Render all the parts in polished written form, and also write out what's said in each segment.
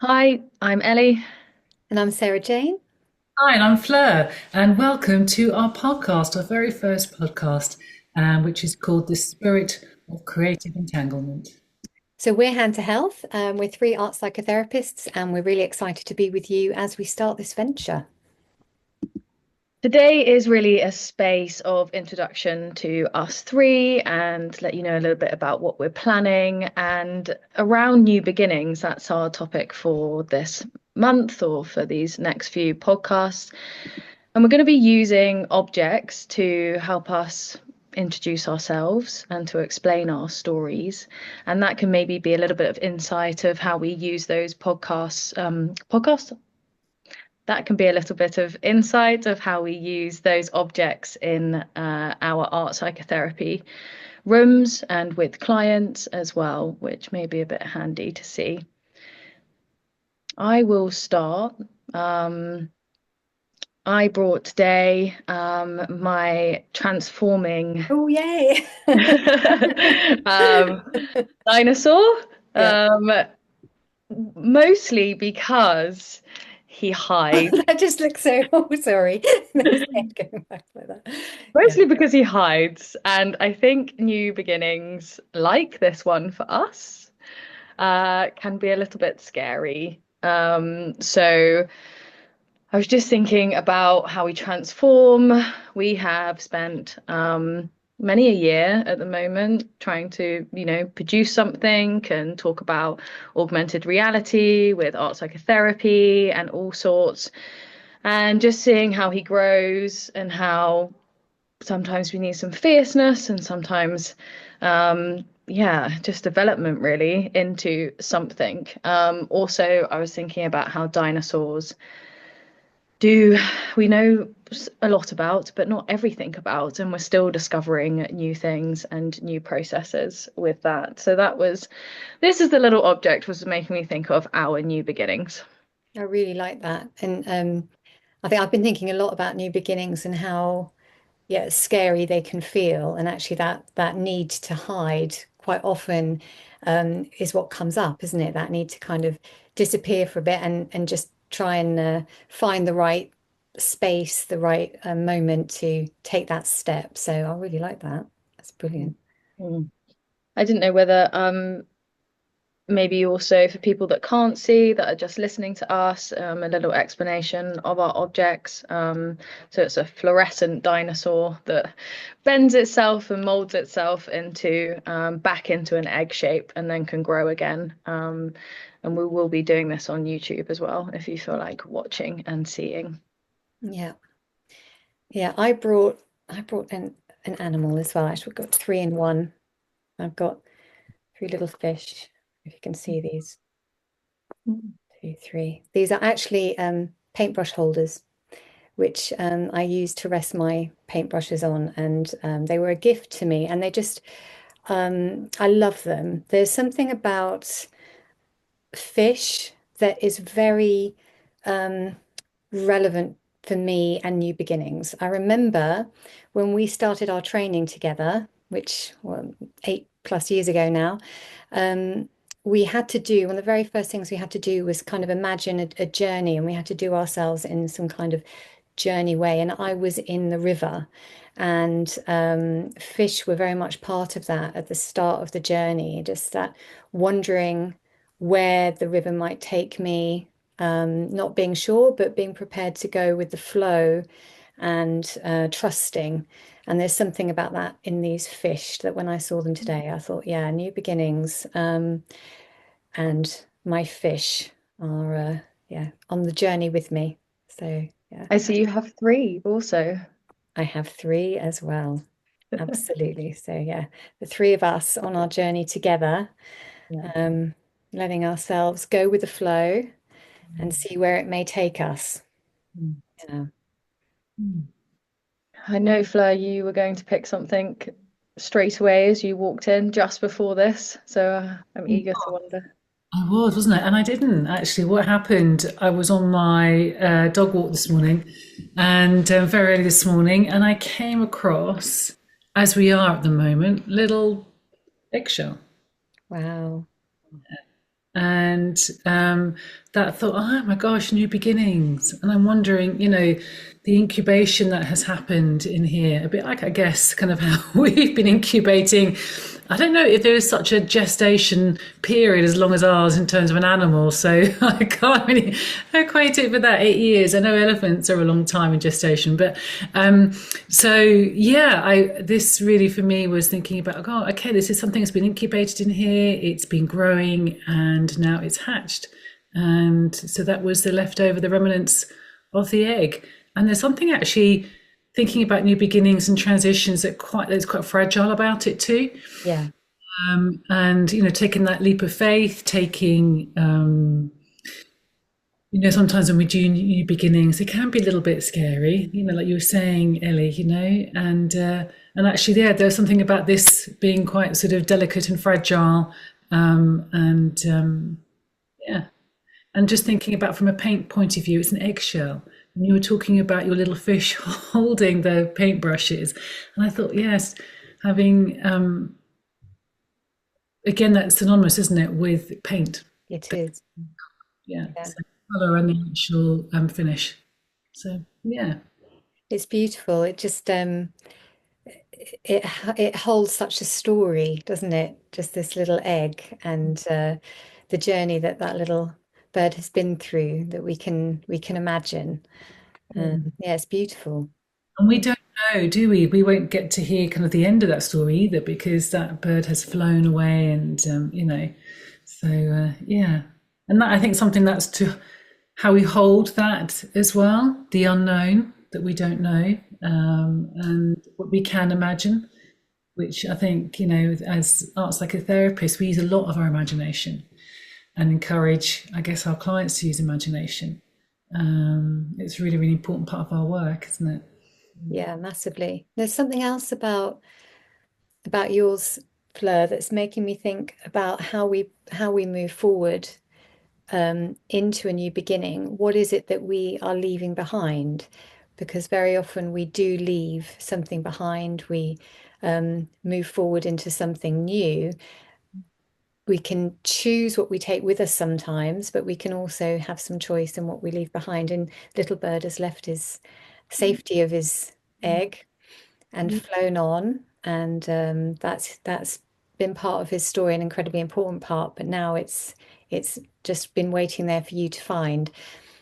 Hi, I'm Ellie. And I'm Sarah Jane. Hi, and I'm Fleur, and welcome to our podcast, our very first podcast, which is called The Spirit of Creative Entanglement. So we're Hand to Health. We're three art psychotherapists, and we're really excited to be with you as we start this venture. Today is really a space of introduction to us three and let you know a little bit about what we're planning and around new beginnings. That's our topic for this month or for these next few podcasts. And we're going to be using objects to help us introduce ourselves and to explain our stories. And that can maybe be a little bit of insight of how we use those podcasts. That can be a little bit of insight of how we use those objects in our art psychotherapy rooms and with clients as well, which may be a bit handy to see. I will start. I brought today my transforming Oh, yay! um, dinosaur, Yeah, um, mostly because he hides. that just looks so. Oh, sorry. There's head going back like that. Yeah, Mostly because he hides, and I think new beginnings like this one for us can be a little bit scary. So I was just thinking about how we transform. We have spent many a year at the moment trying to, produce something and talk about augmented reality with art psychotherapy and all sorts, and just seeing how he grows and how sometimes we need some fierceness and sometimes just development really into something. Also I was thinking about how dinosaurs do we know a lot about but not everything about, and we're still discovering new things and new processes with that. So this is the little object was making me think of our new beginnings. I really like that. And I think I've been thinking a lot about new beginnings and how, yeah, scary they can feel. And actually, that need to hide quite often is what comes up, isn't it? That need to kind of disappear for a bit and just try and find the right space, the right moment to take that step. So I really like that. That's brilliant. Mm. I didn't know whether maybe also for people that can't see, that are just listening to us, a little explanation of our objects. So it's a fluorescent dinosaur that bends itself and molds itself into back into an egg shape and then can grow again. And we will be doing this on YouTube as well if you feel like watching and seeing. Yeah. Yeah, I brought an animal as well. Actually, we've got three in one. I've got three little fish, if you can see these. Two, three. These are actually paintbrush holders, which I use to rest my paintbrushes on, and they were a gift to me, and they just I love them. There's something about fish that is very um, relevant for me and new beginnings. I remember when we started our training together, which 8+ years ago now, we had to do one of the very first things we had to do was kind of imagine a journey, and we had to do ourselves in some kind of journey way. And I was in the river, and fish were very much part of that at the start of the journey, just that wondering where the river might take me, not being sure, but being prepared to go with the flow and trusting. And there's something about that in these fish that when I saw them today, I thought, yeah, new beginnings. And my fish are, yeah, on the journey with me. So, yeah, I see you have three also. I have three as well. Absolutely. So, yeah, the three of us on our journey together, Yeah. um, letting ourselves go with the flow and see where it may take us. Mm. Yeah. Mm. I know, Fleur, you were going to pick something straight away as you walked in just before this, so I'm eager to wonder. I was, wasn't I? And I didn't actually. What happened? I was on my dog walk this morning, and very early this morning, and I came across, as we are at the moment, little eggshell. Wow. And that thought, oh my gosh, new beginnings. And I'm wondering, the incubation that has happened in here, a bit like, I guess, kind of how we've been incubating. I don't know if there is such a gestation period as long as ours in terms of an animal. So I can't really equate it with that 8 years. I know elephants are a long time in gestation, but so yeah, this really for me was thinking about, oh, okay, this is something that's been incubated in here. It's been growing and now it's hatched. And so that was the leftover, the remnants of the egg. And there's something actually thinking about new beginnings and transitions that's quite fragile about it too. Yeah. And taking that leap of faith, taking sometimes when we do new beginnings, it can be a little bit scary, like you were saying, Ellie, and actually there's something about this being quite sort of delicate and fragile, yeah. And just thinking about from a paint point of view, it's an eggshell. And you were talking about your little fish holding the paintbrushes. And I thought, yes, having, again, that's synonymous, isn't it, with paint? It is. Yeah. So colour and the actual finish. So, yeah. It's beautiful. It just, it holds such a story, doesn't it? Just this little egg and the journey that little bird has been through that we can imagine. Yeah, it's beautiful. And we don't know, do we? We won't get to hear kind of the end of that story either because that bird has flown away, and so yeah. And that I think something that's to how we hold that as well, the unknown that we don't know, and what we can imagine, which I think as art psychotherapists, we use a lot of our imagination and encourage, I guess, our clients to use imagination. It's a really, really important part of our work, isn't it? Yeah, massively. There's something else about yours, Fleur, that's making me think about how we move forward into a new beginning. What is it that we are leaving behind? Because very often we do leave something behind. We move forward into something new. We can choose what we take with us sometimes, but we can also have some choice in what we leave behind. And little bird has left his safety of his egg and flown on, and that's been part of his story, an incredibly important part. But now it's just been waiting there for you to find.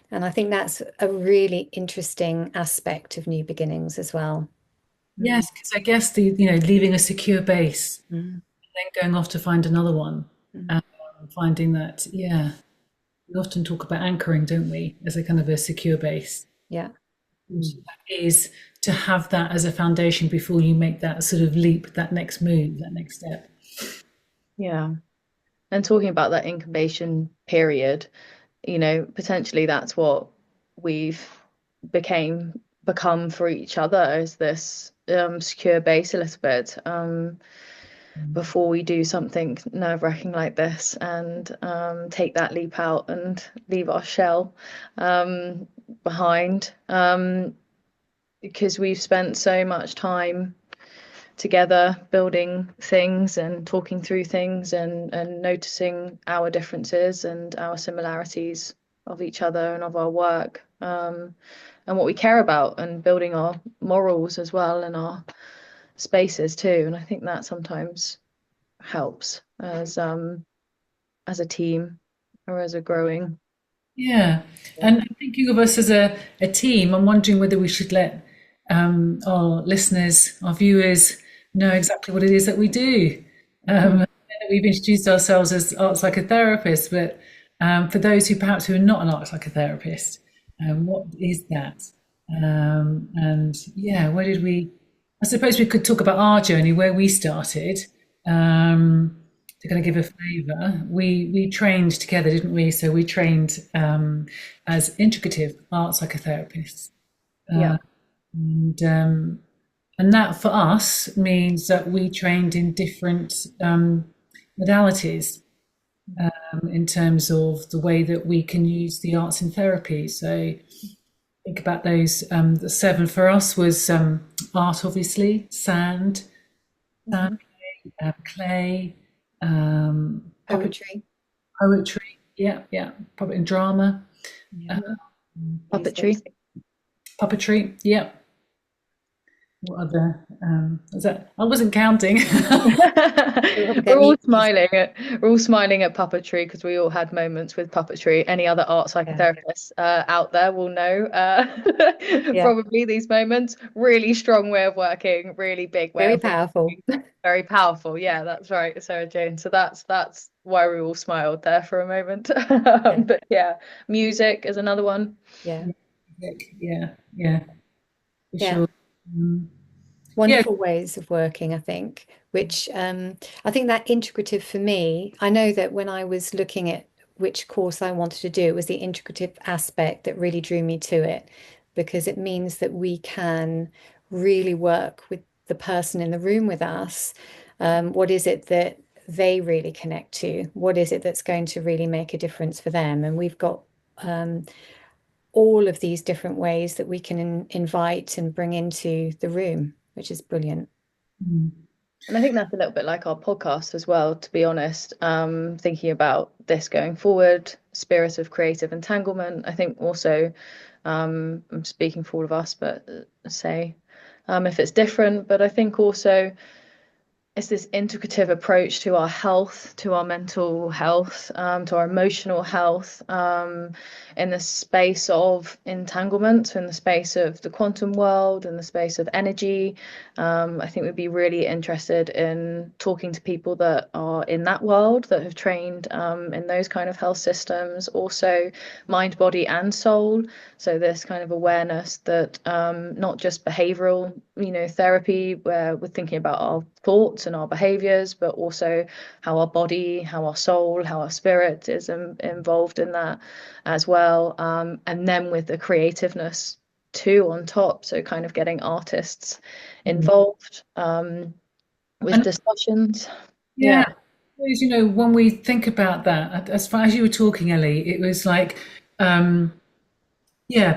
And I think that's a really interesting aspect of new beginnings as well. Yes, because I guess leaving a secure base, Mm. then going off to find another one, finding that, yeah, we often talk about anchoring, don't we, as a kind of a secure base. Yeah. Is to have that as a foundation before you make that sort of leap, that next move, that next step. Yeah. And talking about that incubation period, potentially that's what we've become for each other, is this secure base a little bit before we do something nerve-wracking like this and take that leap out and leave our shell behind, because we've spent so much time together building things and talking through things and noticing our differences and our similarities of each other and of our work, and what we care about, and building our morals as well and our spaces too. And I think that sometimes helps as a team or as a growing. Yeah. And thinking of us as a team, I'm wondering whether we should let our listeners, our viewers, know exactly what it is that we do. We've introduced ourselves as art psychotherapists, but for those who are not an art psychotherapist, what is that? And yeah, I suppose we could talk about our journey, where we started, to kind of give a flavour. We trained together, didn't we? So we trained as integrative art psychotherapists. Yeah. And that for us means that we trained in different modalities in terms of the way that we can use the arts in therapy. So think about those. The 7 for us was art, obviously, sand, clay, Poetry. Poetry, yeah, puppet and drama, Yeah. Puppetry. puppetry, yeah. What other? Is that? I wasn't counting. We're all smiling at puppetry because we all had moments with puppetry. Any other art psychotherapists out there will know probably these moments. Really strong way of working, really big way Very of powerful. working. Very powerful. Yeah, that's right, Sarah Jane. So that's why we all smiled there for a moment. But yeah, music is another one. Yeah. Yeah, for Yeah. sure. Wonderful ways of working, I think, which I think that integrative for me, I know that when I was looking at which course I wanted to do, it was the integrative aspect that really drew me to it, because it means that we can really work with the person in the room with us. What is it that they really connect to? What is it that's going to really make a difference for them? And we've got all of these different ways that we can invite and bring into the room, which is brilliant. And I think that's a little bit like our podcast as well, to be honest. Thinking about this going forward, Spirit of Creative Entanglement. I think also, I'm speaking for all of us, but say if it's different, but I think also it's this integrative approach to our health, to our mental health, to our emotional health, in the space of entanglement, in the space of the quantum world, in the space of energy. I think we'd be really interested in talking to people that are in that world, that have trained in those kind of health systems, also mind, body, and soul. So this kind of awareness that not just behavioral, therapy, where we're thinking about our thoughts and our behaviors, but also how our body, how our soul, how our spirit is involved in that as well. And then with the creativeness too on top. So kind of getting artists involved with discussions. Yeah. When we think about that, as far as you were talking, Ellie, it was like,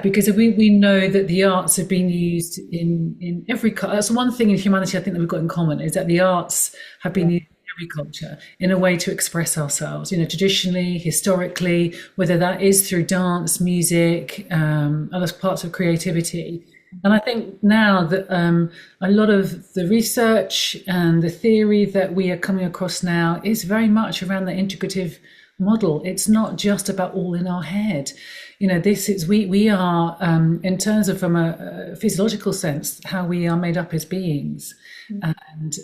because we know that the arts have been used in every culture. That's one thing in humanity I think that we've got in common, is that the arts have been used in every culture in a way to express ourselves, traditionally, historically, whether that is through dance, music, other parts of creativity. And I think now that a lot of the research and the theory that we are coming across now is very much around the integrative model. It's not just about all in our head. This is we are in terms of, from a physiological sense, how we are made up as beings, and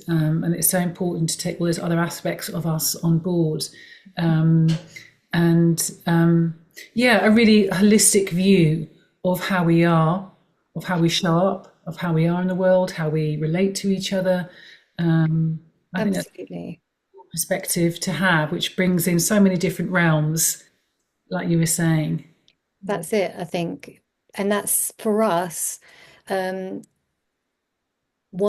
it's so important to take all those other aspects of us on board, a really holistic view of how we are, of how we show up, of how we are in the world, how we relate to each other. I think that's a perspective to have, which brings in so many different realms, like you were saying. That's it, I think. And that's for us, one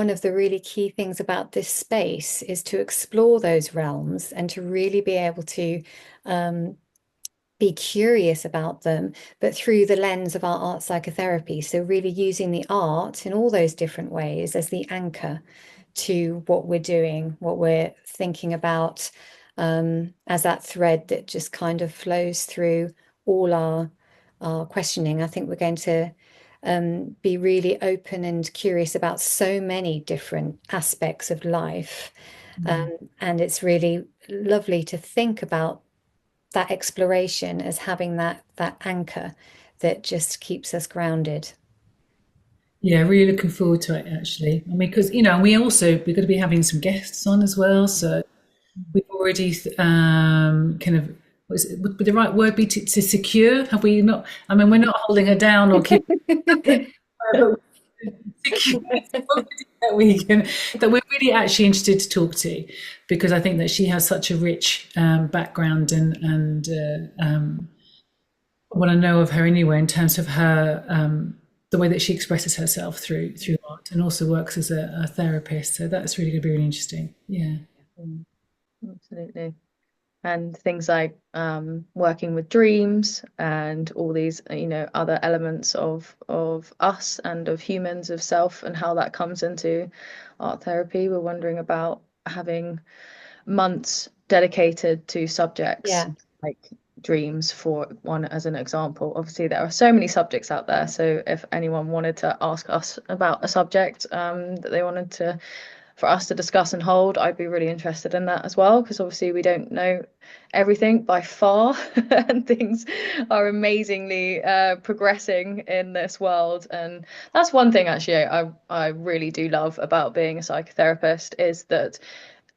of the really key things about this space is to explore those realms and to really be able to be curious about them, but through the lens of our art psychotherapy. So really using the art in all those different ways as the anchor to what we're doing, what we're thinking about, as that thread that just kind of flows through all our questioning. I think we're going to be really open and curious about so many different aspects of life. And it's really lovely to think about that exploration as having that anchor that just keeps us grounded. Yeah, really looking forward to it, actually. I mean, because we're going to be having some guests on as well. So we've already kind of, would the right word be to secure? Have we not? I mean, we're not holding her down or keeping that we're really actually interested to talk to, because I think that she has such a rich background and what I know of her anyway, in terms of her the way that she expresses herself through art, and also works as a therapist. So that's really going to be really interesting. Yeah, absolutely. And things like working with dreams and all these other elements of us and of humans, of self, and how that comes into art therapy. We're wondering about having months dedicated to subjects like dreams, for one as an example. Obviously, there are so many subjects out there. So if anyone wanted to ask us about a subject that they wanted to for us to discuss and hold, I'd be really interested in that as well, because obviously we don't know everything by far, and things are amazingly progressing in this world. And that's one thing actually I really do love about being a psychotherapist, is that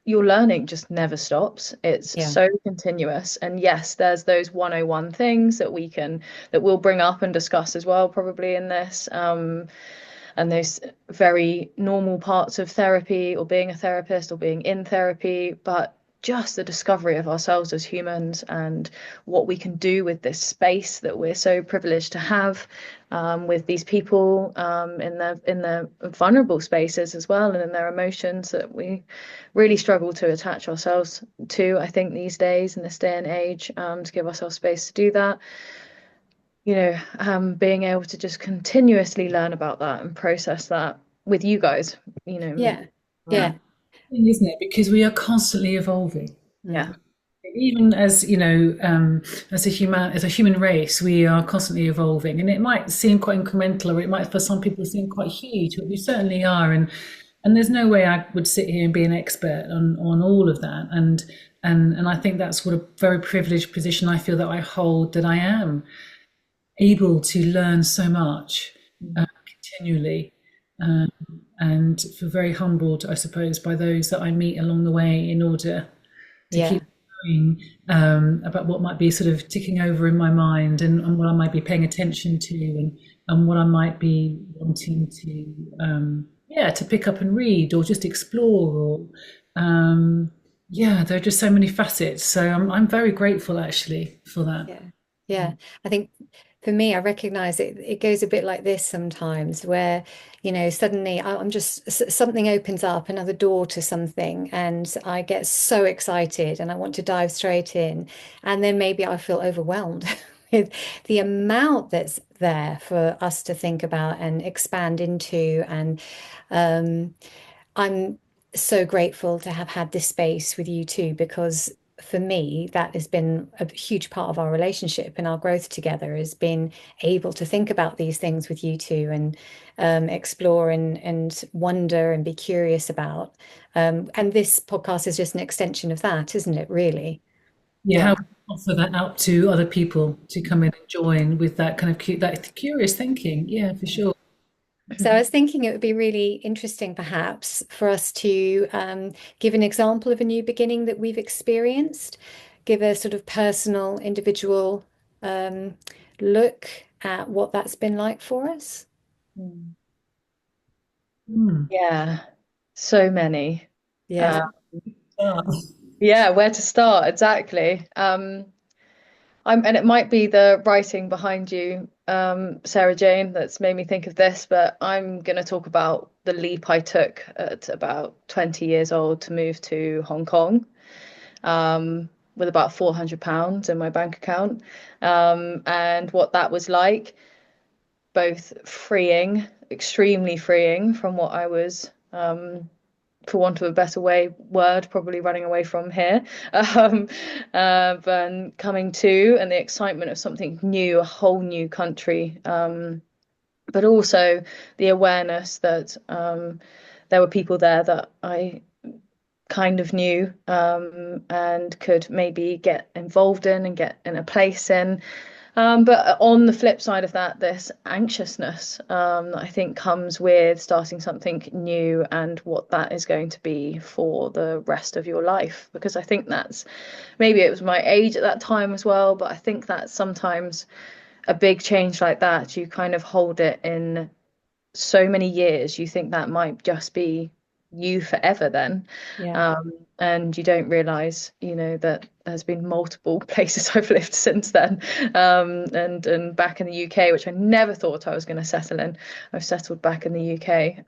your learning just never stops. It's Yeah. so continuous. And yes, there's those 101 things that we'll bring up and discuss as well, probably in this. And those very normal parts of therapy, or being a therapist, or being in therapy, but just the discovery of ourselves as humans, and what we can do with this space that we're so privileged to have, with these people, in their vulnerable spaces as well, and in their emotions that we really struggle to attach ourselves to, I think, these days, in this day and age, to give ourselves space to do that. Being able to just continuously learn about that and process that with you guys, Yeah. yeah, Yeah. Isn't it? Because we are constantly evolving. yeah, Mm. Even as as a human race, we are constantly evolving, and it might seem quite incremental, or it might, for some people, seem quite huge, but we certainly are. And there's no way I would sit here and be an expert on all of that. And I think that's what a very privileged position I feel that I hold, that I am able to learn so much continually, and feel very humbled, I suppose, by those that I meet along the way, in order to Yeah. keep going, about what might be sort of ticking over in my mind, and what I might be paying attention to, and what I might be wanting to pick up and read, or just explore, or there are just so many facets. So I'm very grateful actually for that. Yeah. Yeah. I think for me, I recognize it goes a bit like this sometimes, where, suddenly I'm just, something opens up, another door to something, and I get so excited and I want to dive straight in. And then maybe I feel overwhelmed with the amount that's there for us to think about and expand into. And um, I'm so grateful to have had this space with you too, because for me, that has been a huge part of our relationship and our growth together, has been able to think about these things with you two, and explore and wonder and be curious about. And this podcast is just an extension of that, isn't it, really? Yeah, how yeah. we offer that out to other people to come in and join with that kind of that curious thinking. Yeah, for sure. So I was thinking it would be really interesting, perhaps, for us to give an example of a new beginning that we've experienced, give a sort of personal, individual um, look at what that's been like for us. Mm. Mm. Yeah, so many. Uh, Yeah. Yeah. yeah, where to start exactly. And it might be the writing behind you, Sarah Jane, that's made me think of this, but I'm going to talk about the leap I took at about 20 years old to move to Hong Kong, with about £400 in my bank account, and what that was like, both freeing, extremely freeing from what I was, for want of a better word, probably running away from here. Um, but coming to, and the excitement of something new, a whole new country, but also the awareness that there were people there that I kind of knew, and could maybe get involved in and get in a place in. But on the flip side of that, this anxiousness, that I think comes with starting something new, and what that is going to be for the rest of your life. Because I think that's, maybe it was my age at that time as well, but I think that sometimes a big change like that, you kind of hold it in so many years, you think that might just be you forever then. Yeah. And you don't realize, that there's been multiple places I've lived since then. And back in the UK, which I never thought I was going to settle in, I've settled back in the UK.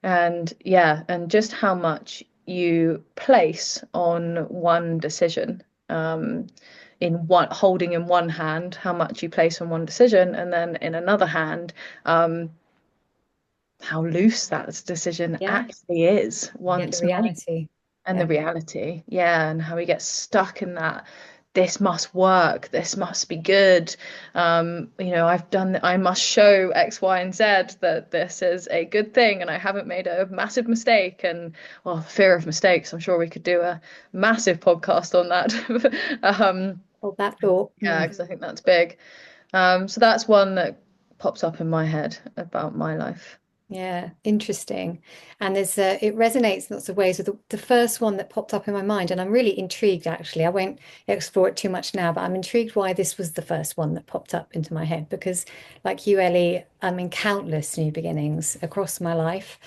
And yeah, and just how much you place on one decision, in one, holding in one hand, how much you place on one decision, and then in another hand, how loose that decision Yeah. actually is Yeah. The once made. reality. And the Yeah. reality, yeah, and how we get stuck in that this must work, this must be good. I must show X, Y, and Z that this is a good thing and I haven't made a massive mistake. And well, fear of mistakes, I'm sure we could do a massive podcast on that. Hold that thought. Yeah, because I think that's big. So that's one that pops up in my head about my life. Yeah, interesting. And it resonates in lots of ways with the first one that popped up in my mind. And I'm really intrigued, actually. I won't explore it too much now, but I'm intrigued why this was the first one that popped up into my head. Because, like you, Ellie, I'm in countless new beginnings across my life.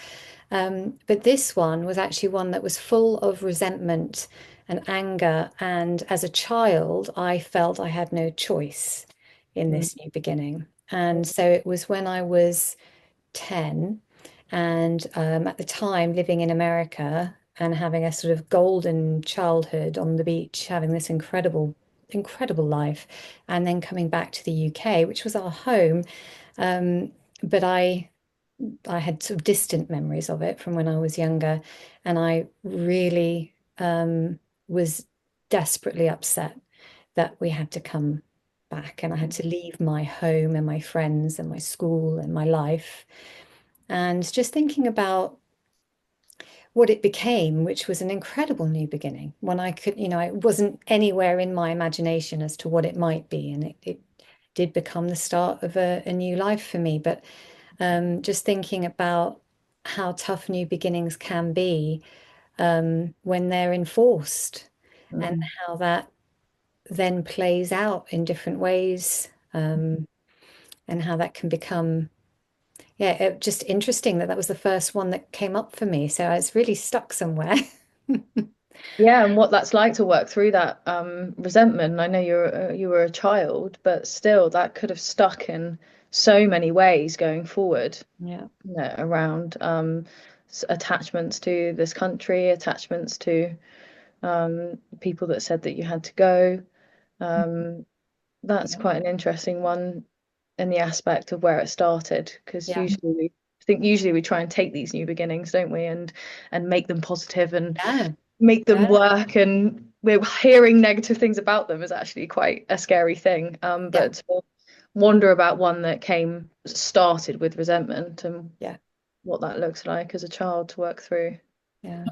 But this one was actually one that was full of resentment and anger. And as a child, I felt I had no choice in this new beginning. And so it was when I was 10 and at the time living in America and having a sort of golden childhood on the beach, having this incredible, incredible life, and then coming back to the UK, which was our home. But I had sort of distant memories of it from when I was younger, and I really was desperately upset that we had to come back and I had to leave my home and my friends and my school and my life. And just thinking about what it became, which was an incredible new beginning, when I could, it wasn't anywhere in my imagination as to what it might be. And it did become the start of a new life for me. But just thinking about how tough new beginnings can be when they're enforced and how that then plays out in different ways and how that can become just interesting that was the first one that came up for me. So it's really stuck somewhere. Yeah, and what that's like to work through that resentment. I know you were a child, but still, that could have stuck in so many ways going forward. Yeah. Around attachments to this country, attachments to people that said that you had to go. That's quite an interesting one in the aspect of where it started, because Yeah. usually we try and take these new beginnings, don't we, and make them positive and Yeah. make them Yeah. work, and we're hearing negative things about them is actually quite a scary thing. But to wonder about one that started with resentment and what that looks like as a child to work through. Yeah.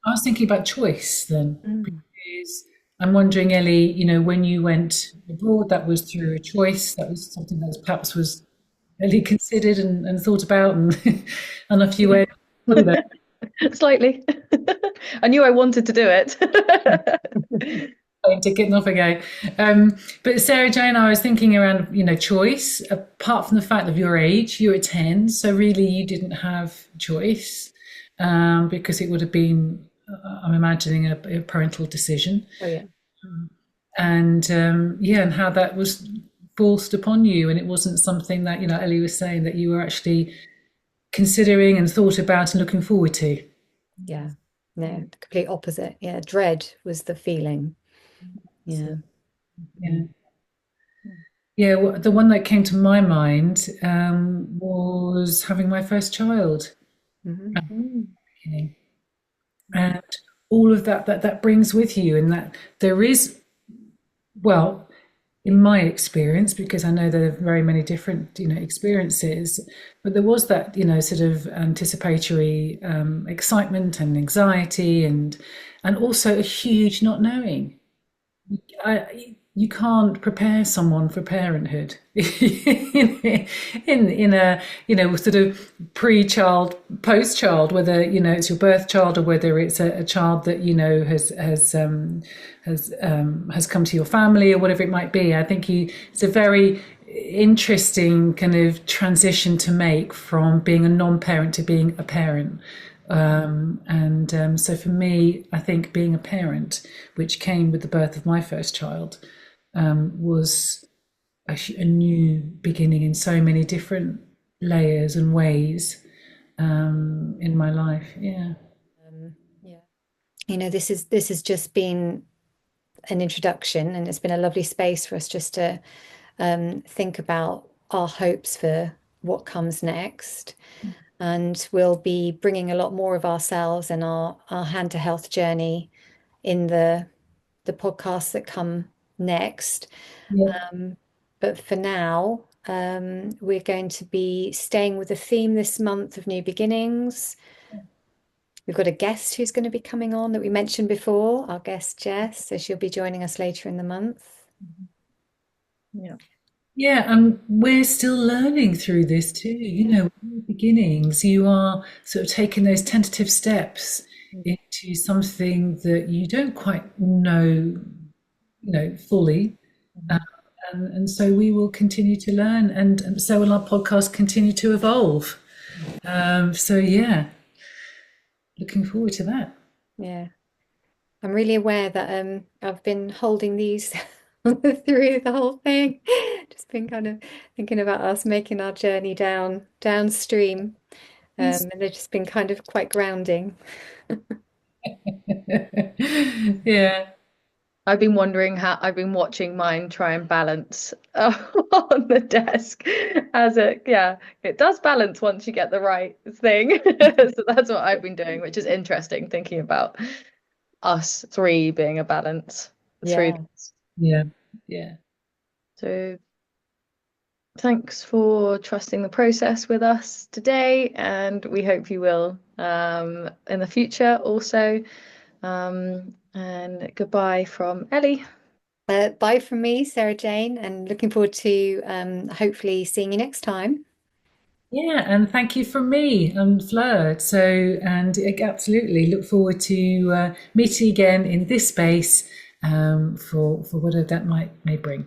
I was thinking about choice then, Mm. because I'm wondering, Ellie, when you went abroad, that was through a choice. That was something that perhaps was Ellie considered and thought about, and and if you went through that. Slightly. I knew I wanted to do it. Getting off again. But Sarah Jane, I was thinking around, choice, apart from the fact of your age, you were 10, so really you didn't have choice, because it would have been, I'm imagining, a parental decision. Oh, yeah. And and how that was forced upon you. And it wasn't something that, Ellie was saying, that you were actually considering and thought about and looking forward to. Yeah. No, the complete opposite. Yeah. Dread was the feeling. Yeah. Yeah, the one that came to my mind was having my first child. And all of that brings with you, and that there is, well, in my experience, because I know there are very many different, experiences, but there was that, sort of anticipatory excitement and anxiety, and also a huge not knowing. You can't prepare someone for parenthood in a sort of pre-child, post-child, whether it's your birth child or whether it's a child that has come to your family or whatever it might be. I think it's a very interesting kind of transition to make from being a non-parent to being a parent. So for me, I think being a parent, which came with the birth of my first child, was a new beginning in so many different layers and ways in my life. Yeah. This has just been an introduction, and it's been a lovely space for us just to think about our hopes for what comes next. And we'll be bringing a lot more of ourselves and our hand to health journey in the the podcasts that come next. Yeah. But for now, we're going to be staying with the theme this month of new beginnings. We've got a guest who's going to be coming on that we mentioned before, our guest Jess, so she'll be joining us later in the month. Yeah. Yeah, and we're still learning through this too. You know, in the beginnings, you are sort of taking those tentative steps into something that you don't quite know, fully. And so we will continue to learn, and so will our podcast continue to evolve. So yeah, looking forward to that. Yeah, I'm really aware that I've been holding these through the whole thing. Just been kind of thinking about us making our journey downstream, Yes. and they've just been kind of quite grounding. Yeah. I've been wondering how I've been watching mine try and balance on the desk it does balance once you get the right thing. So that's what I've been doing, which is interesting, thinking about us three being a balance through Yeah. this. Yeah. Yeah. So thanks for trusting the process with us today, and we hope you will in the future also. And goodbye from Ellie. Bye from me, Sarah Jane, and looking forward to hopefully seeing you next time. Yeah, and thank you from me and Fleur. So, and absolutely look forward to meeting again in this space for whatever that may bring.